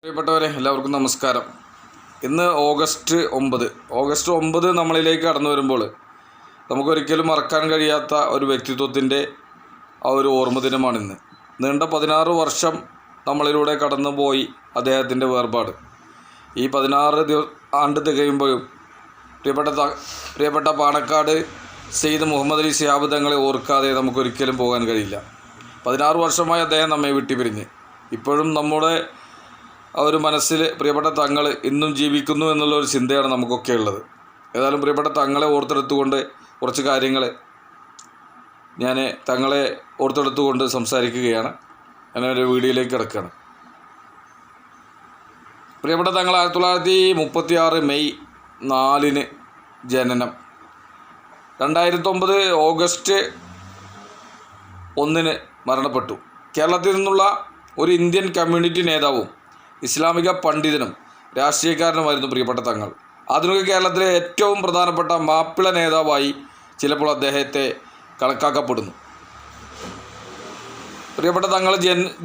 പ്രിയപ്പെട്ടവരെ എല്ലാവർക്കും നമസ്കാരം. ഇന്ന് ഓഗസ്റ്റ് 9 നമ്മളിലേക്ക് കടന്നു വരുമ്പോൾ നമുക്കൊരിക്കലും മറക്കാൻ കഴിയാത്ത ഒരു വ്യക്തിത്വത്തിൻ്റെ ആ ഒരു ഓർമ്മ ദിനമാണിന്ന്. നീണ്ട 16 വർഷം നമ്മളിലൂടെ കടന്നു പോയി അദ്ദേഹത്തിൻ്റെ വേർപാട്. ഈ 16 ആണ്ട് തികയുമ്പോഴും പ്രിയപ്പെട്ട പാണക്കാട് സെയ്ദ് മുഹമ്മദ് അലി ശിഹാബ് തങ്ങളെ ഓർക്കാതെ നമുക്കൊരിക്കലും പോകാൻ കഴിയില്ല. 16 വർഷമായി അദ്ദേഹം നമ്മെ വിട്ടുപിരിഞ്ഞ്. ഇപ്പോഴും നമ്മുടെ ആ ഒരു മനസ്സിൽ പ്രിയപ്പെട്ട തങ്ങൾ ഇന്നും ജീവിക്കുന്നു എന്നുള്ളൊരു ചിന്തയാണ് നമുക്കൊക്കെ ഉള്ളത്. ഏതായാലും പ്രിയപ്പെട്ട തങ്ങളെ ഓർത്തെടുത്തുകൊണ്ട് കുറച്ച് കാര്യങ്ങൾ ഞാൻ തങ്ങളെ ഓർത്തെടുത്തുകൊണ്ട് സംസാരിക്കുകയാണ്. ഞാനൊരു വീഡിയോയിലേക്ക് കിടക്കുകയാണ്. പ്രിയപ്പെട്ട തങ്ങൾ 1936 മെയ് 4 ജനനം. 2009 ഓഗസ്റ്റ് 1 മരണപ്പെട്ടു. കേരളത്തിൽ നിന്നുള്ള ഒരു ഇന്ത്യൻ കമ്മ്യൂണിറ്റി നേതാവും ഇസ്ലാമിക പണ്ഡിതനും രാഷ്ട്രീയക്കാരനുമായിരുന്നു പ്രിയപ്പെട്ട തങ്ങൾ. ആധുനിക കേരളത്തിലെ ഏറ്റവും പ്രധാനപ്പെട്ട മാപ്പിള നേതാവായി ചിലപ്പോൾ അദ്ദേഹത്തെ കണക്കാക്കപ്പെടുന്നു. പ്രിയപ്പെട്ട തങ്ങൾ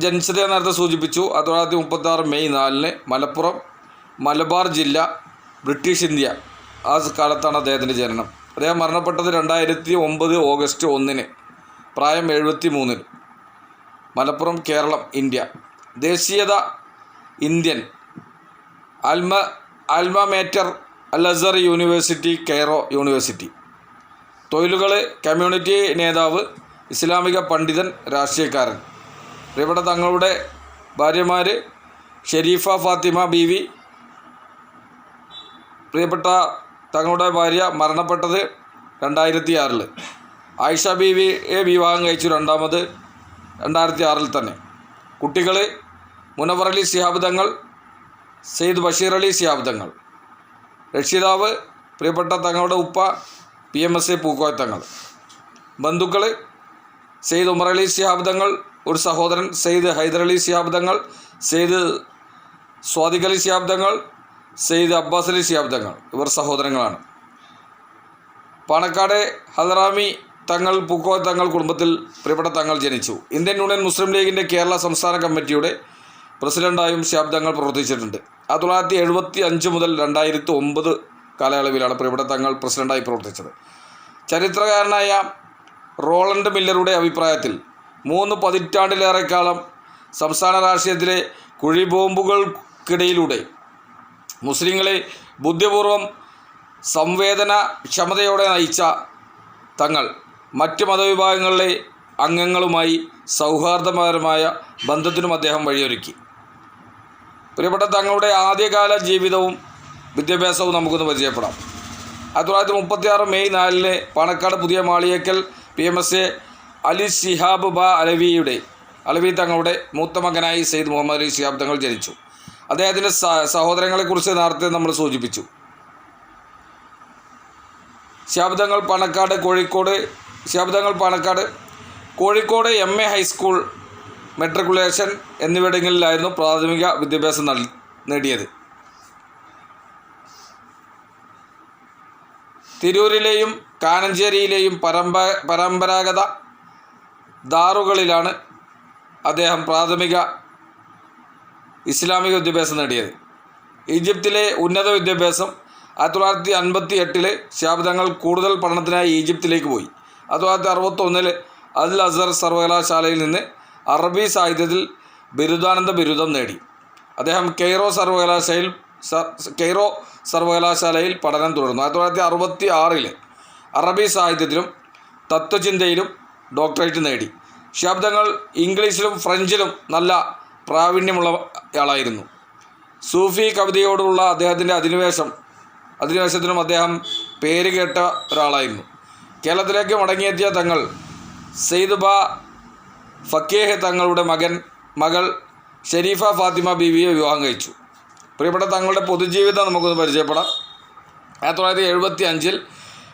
ജനിച്ചത് നേരത്തെ സൂചിപ്പിച്ചു. 1936 മെയ് 4 മലപ്പുറം മലബാർ ജില്ല, ബ്രിട്ടീഷ് ഇന്ത്യ. ആ കാലത്താണ് അദ്ദേഹത്തിൻ്റെ ജനനം. അദ്ദേഹം മരണപ്പെട്ടത് 2009 ഓഗസ്റ്റ് 1 പ്രായം 73. മലപ്പുറം, കേരളം, ഇന്ത്യ. ദേശീയത ഇന്ത്യൻ. ആൽമ മേറ്റർ അൽ അസർ യൂണിവേഴ്സിറ്റി, കെയ്റോ യൂണിവേഴ്സിറ്റി. തൊഴിലുകൾ കമ്മ്യൂണിറ്റി നേതാവ്, ഇസ്ലാമിക പണ്ഡിതൻ, രാഷ്ട്രീയക്കാരൻ. പ്രിയപ്പെട്ട തങ്ങളുടെ ഭാര്യമാർ ഷെരീഫ ഫാത്തിമ ബീവി. പ്രിയപ്പെട്ട തങ്ങളുടെ ഭാര്യ മരണപ്പെട്ടത് 2006. ആയിഷ ബീവിയെ വിവാഹം കഴിച്ചു രണ്ടാമത് 2006 തന്നെ. കുട്ടികൾ മുനവർ അലി ശിഹാബ് തങ്ങൾ, സെയ്ദ് ബഷീർ അലി ശിഹാബ് തങ്ങൾ. രക്ഷിതാവ് പ്രിയപ്പെട്ട തങ്ങളുടെ ഉപ്പ PMSA പൂക്കോയ തങ്ങൾ. ബന്ധുക്കൾ സെയ്ദ് ഉമർ അലി ശിഹാബ് തങ്ങൾ, ഒരു സഹോദരൻ സെയ്ദ് ഹൈദർ അലി ശിഹാബ് തങ്ങൾ, സെയ്ദ് സ്വാദിഖ് അലി ശിഹാബ് തങ്ങൾ, സെയ്ദ് അബ്ബാസ് അലി ശിഹാബ് തങ്ങൾ. ഇവർ സഹോദരങ്ങളാണ്. പാണക്കാട് ഹദറാമി തങ്ങൾ പൂക്കോയ തങ്ങൾ കുടുംബത്തിൽ പ്രിയപ്പെട്ട തങ്ങൾ ജനിച്ചു. ഇന്ത്യൻ യൂണിയൻ മുസ്ലിം ലീഗിൻ്റെ കേരള സംസ്ഥാന കമ്മിറ്റിയുടെ പ്രസിഡൻ്റായും ശിഹാബ് തങ്ങൾ പ്രവർത്തിച്ചിട്ടുണ്ട്. 1975 മുതൽ 2009 കാലയളവിലാണ് പ്രിയപ്പെട്ട തങ്ങൾ പ്രസിഡൻ്റായി പ്രവർത്തിച്ചത്. ചരിത്രകാരനായ റോളണ്ട് മില്ലറുടെ അഭിപ്രായത്തിൽ 3 പതിറ്റാണ്ടിലേറെ കാലം സംസ്ഥാന രാഷ്ട്രീയത്തിലെ കുഴിബോംബുകൾക്കിടയിലൂടെ മുസ്ലിങ്ങളെ ബുദ്ധിപൂർവം സംവേദനക്ഷമതയോടെ നയിച്ച തങ്ങൾ മറ്റ് മതവിഭാഗങ്ങളിലെ അംഗങ്ങളുമായി സൗഹാർദ്ദപരമായ ബന്ധത്തിനും അദ്ദേഹം വഴിയൊരുക്കി. പ്രിയപ്പെട്ട തങ്ങളുടെ ആദ്യകാല ജീവിതവും വിദ്യാഭ്യാസവും നമുക്കൊന്ന് പരിചയപ്പെടാം. 1936 മെയ് 4 പാണക്കാട് പുതിയ മാളിയേക്കൽ PMSA അലി ശിഹാബ് അലവി തങ്ങളുടെ മൂത്ത മകനായി സെയ്ദ് മുഹമ്മദ് അലി ശിഹാബ് തങ്ങൾ ജനിച്ചു. അദ്ദേഹത്തിൻ്റെ സഹോദരങ്ങളെക്കുറിച്ച് നേരത്തെ നമ്മൾ സൂചിപ്പിച്ചു. Shihab Thangal Kozhikode MA high school, matriculation എന്നിവിടങ്ങളിലായിരുന്നു പ്രാഥമിക വിദ്യാഭ്യാസം നേടിയത്. തിരൂരിലെയും കാനഞ്ചേരിയിലെയും പരമ്പരാഗത ദാറുകളിലാണ് അദ്ദേഹം പ്രാഥമിക ഇസ്ലാമിക വിദ്യാഭ്യാസം നേടിയത്. ഈജിപ്തിലെ ഉന്നത വിദ്യാഭ്യാസം. 1958 ശിഹാബ് തങ്ങൾ കൂടുതൽ പഠനത്തിനായി ഈജിപ്തിലേക്ക് പോയി. 1961 അൽ അസർ സർവകലാശാലയിൽ നിന്ന് അറബി സാഹിത്യത്തിൽ ബിരുദാനന്ദ ബിരുദം നേടി. അദ്ദേഹം കെയ്റോ സർവകലാശാലയിൽ പഠനം തുടർന്നു. 1966 അറബി സാഹിത്യത്തിലും തത്വചിന്തയിലും ഡോക്ടറേറ്റ് നേടി. ശിഹാബ് തങ്ങൾ ഇംഗ്ലീഷിലും ഫ്രഞ്ചിലും നല്ല പ്രാവീണ്യമുള്ള ആളായിരുന്നു. സൂഫി കവിതയോടുള്ള അദ്ദേഹത്തിൻ്റെ അധിനിവേശത്തിനും അദ്ദേഹം പേരുകേട്ട ഒരാളായിരുന്നു. കേരളത്തിലേക്ക് മടങ്ങിയെത്തിയ തങ്ങൾ സെയ്ദ് ഫക്കീഹ് തങ്ങളുടെ മകൾ ഷെരീഫ ഫാത്തിമ ബീവിയെ വിവാഹം കഴിച്ചു. പ്രിയപ്പെട്ട തങ്ങളുടെ പൊതുജീവിതം നമുക്കൊന്ന് പരിചയപ്പെടാം. 1975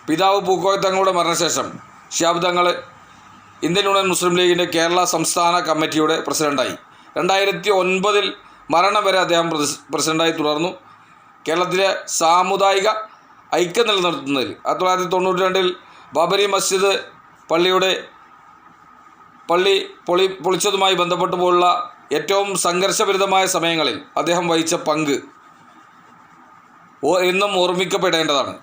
പിതാവ് പൂക്കോയ തങ്ങളുടെ മരണശേഷം ശിഹാബ് തങ്ങൾ ഇന്ത്യൻ യൂണിയൻ മുസ്ലിം ലീഗിൻ്റെ കേരള സംസ്ഥാന കമ്മിറ്റിയുടെ പ്രസിഡൻ്റായി. 2009 മരണം വരെ അദ്ദേഹം പ്രസിഡൻ്റായി തുടർന്നു. കേരളത്തിലെ സാമുദായിക ഐക്യം നിലനിർത്തുന്നതിൽ 1992 ബാബരി മസ്ജിദ് പള്ളി പൊളിച്ചതുമായി ബന്ധപ്പെട്ട് പോലുള്ള ഏറ്റവും സംഘർഷഭരിതമായ സമയങ്ങളിൽ അദ്ദേഹം വഹിച്ച പങ്ക് എന്നും ഓർമ്മിക്കപ്പെടേണ്ടതാണ്.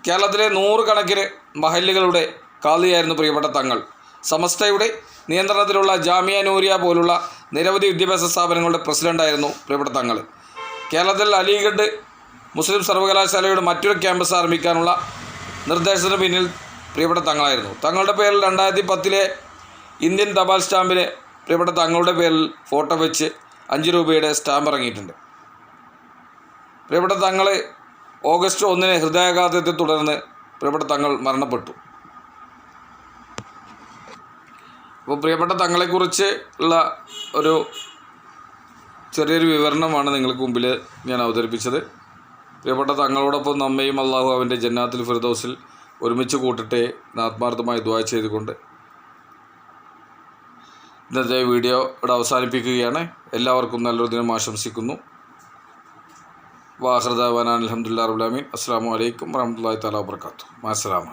കേരളത്തിലെ നൂറുകണക്കിന് മഹല്ലുകളുടെ ഖാദിയായിരുന്നു പ്രിയപ്പെട്ട തങ്ങൾ. സമസ്തയുടെ നിയന്ത്രണത്തിലുള്ള ജാമിയ നൂരിയ പോലുള്ള നിരവധി വിദ്യാഭ്യാസ സ്ഥാപനങ്ങളുടെ പ്രസിഡൻ്റായിരുന്നു പ്രിയപ്പെട്ട തങ്ങൾ. കേരളത്തിൽ അലിഗഡ് മുസ്ലിം സർവകലാശാലയുടെ മറ്റൊരു ക്യാമ്പസ് ആരംഭിക്കാനുള്ള നിർദ്ദേശത്തിന് പിന്നിൽ പ്രിയപ്പെട്ട തങ്ങളായിരുന്നു. തങ്ങളുടെ പേരിൽ 2010 ഇന്ത്യൻ തപാൽ സ്റ്റാമ്പിന് പ്രിയപ്പെട്ട തങ്ങളുടെ പേരിൽ ഫോട്ടോ വെച്ച് 5 രൂപയുടെ സ്റ്റാമ്പ് ഇറങ്ങിയിട്ടുണ്ട്. പ്രിയപ്പെട്ട തങ്ങൾ ഓഗസ്റ്റ് 1 ഹൃദയാഘാതത്തെ തുടർന്ന് പ്രിയപ്പെട്ട തങ്ങൾ മരണപ്പെട്ടു. അപ്പോൾ പ്രിയപ്പെട്ട തങ്ങളെക്കുറിച്ച് ഉള്ള ഒരു ചെറിയൊരു വിവരണമാണ് നിങ്ങൾക്ക് മുമ്പിൽ ഞാൻ അവതരിപ്പിച്ചത്. പ്രിയപ്പെട്ട തങ്ങളോടൊപ്പം നമ്മയും അള്ളാഹു അവൻ്റെ ജന്നാത്തുൽ ഫിർദൗസിൽ ഒരുമിച്ച് കൂട്ടട്ടെ എന്ന് ആത്മാർത്ഥമായി ദുആ ചെയ്തുകൊണ്ട് ഇന്നത്തെ വീഡിയോ ഇവിടെ അവസാനിപ്പിക്കുകയാണ്. എല്ലാവർക്കും നല്ലൊരു ദിനം ആശംസിക്കുന്നു. വാഖിറു ദഅ്വാനാ അൽഹംദുലില്ലാഹി റബ്ബിൽ ആലമീൻ. അസ്സലാമു അലൈക്കും വറഹ്മത്തുള്ളാഹി തആല വബറകാതുഹു. മഅസ്സലാമ.